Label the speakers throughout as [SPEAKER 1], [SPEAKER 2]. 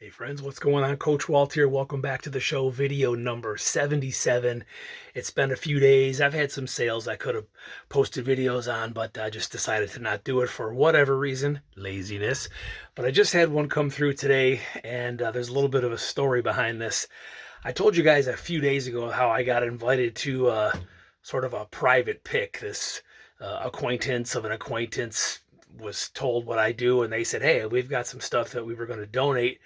[SPEAKER 1] Hey friends, what's going on? Coach Walt here. Welcome back to the show, video number 77. It's been a few days. I've had some sales I could have posted videos on, but I just decided to not do it for whatever reason, laziness. But I just had one come through today, and there's a little bit of a story behind this. I told you guys a few days ago how I got invited to sort of a private pick. This acquaintance of an acquaintance was told what I do, and they said, hey, we've got some stuff that we were going to donate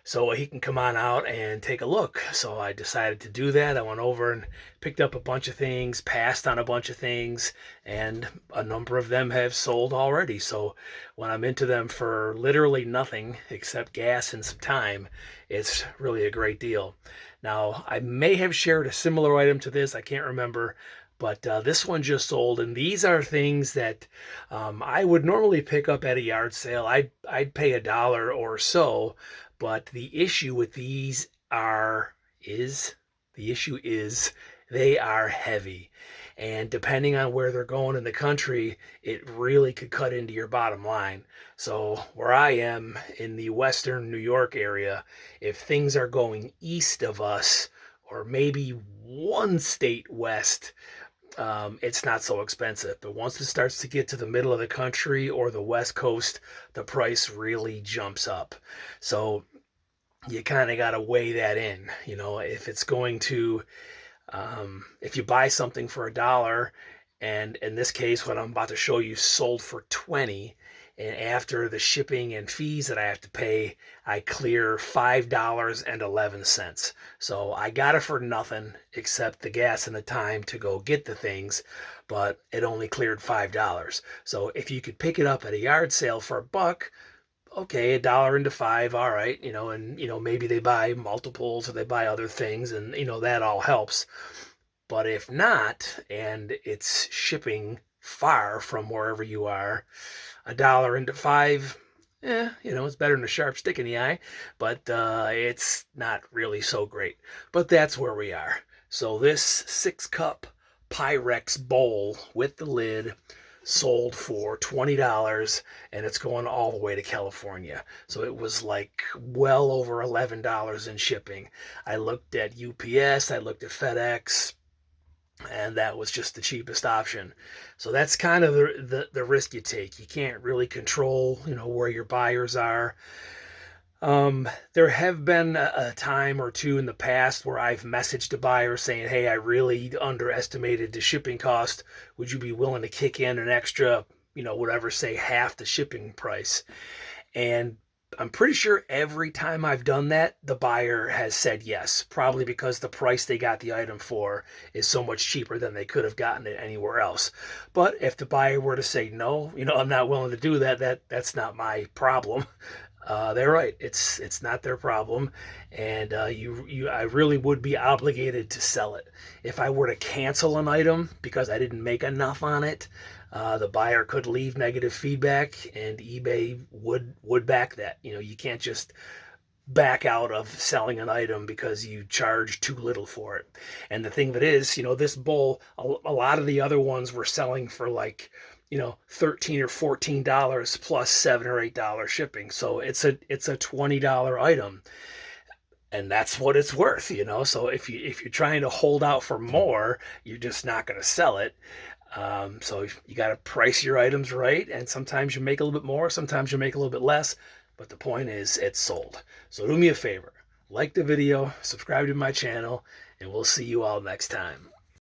[SPEAKER 1] so he can come on out and take a look. So I decided to do that. I went over and picked up a bunch of things, passed on a bunch of things, and a number of them have sold already. So when I'm into them for literally nothing except gas and some time, it's really a great deal. Now, I may have shared a similar item to this. I can't remember. But this one just sold, and these are things that I would normally pick up at a yard sale. I'd pay $1 or so, but the issue with these is they are heavy. And depending on where they're going in the country, it really could cut into your bottom line. So where I am in the Western New York area, if things are going east of us, or maybe one state west, it's not so expensive. But once it starts to get to the middle of the country or the West Coast, the price really jumps up. So you kind of got to weigh that in. You know, if it's going to, if you buy something for $1, and in this case, what I'm about to show you sold for 20, and after the shipping and fees that I have to pay, I clear $5.11. So I got it for nothing except the gas and the time to go get the things, but it only cleared $5. So if you could pick it up at a yard sale for $1, okay, $1 into five, all right, and maybe they buy multiples or they buy other things, and that all helps. But if not, and it's shipping far from wherever you are, $1 into five, it's better than a sharp stick in the eye, but it's not really so great. But that's where we are. So this 6-cup Pyrex bowl with the lid sold for $20, and it's going all the way to California. So it was like well over $11 in shipping. I looked at UPS, I looked at FedEx, and that was just the cheapest option. So that's kind of the risk you take. You can't really control, where your buyers are. There have been a time or two in the past where I've messaged a buyer saying, hey, I really underestimated the shipping cost. Would you be willing to kick in an extra, whatever, say half the shipping price? And I'm pretty sure every time I've done that, the buyer has said yes, probably because the price they got the item for is so much cheaper than they could have gotten it anywhere else. But if the buyer were to say no, I'm not willing to do that, that's not my problem. They're right. It's not their problem, and I really would be obligated to sell it. If I were to cancel an item because I didn't make enough on it, the buyer could leave negative feedback, and eBay would back that. You can't just back out of selling an item because you charge too little for it. And the thing of it is, this bowl, a lot of the other ones were selling for like, $13 or $14 plus $7 or $8 shipping. So it's a $20 item, and that's what it's worth. So if you're trying to hold out for more, you're just not going to sell it. So you got to price your items right, and sometimes you make a little bit more, sometimes you make a little bit less, but the point is it's sold. So do me a favor, like the video, subscribe to my channel, and we'll see you all next time.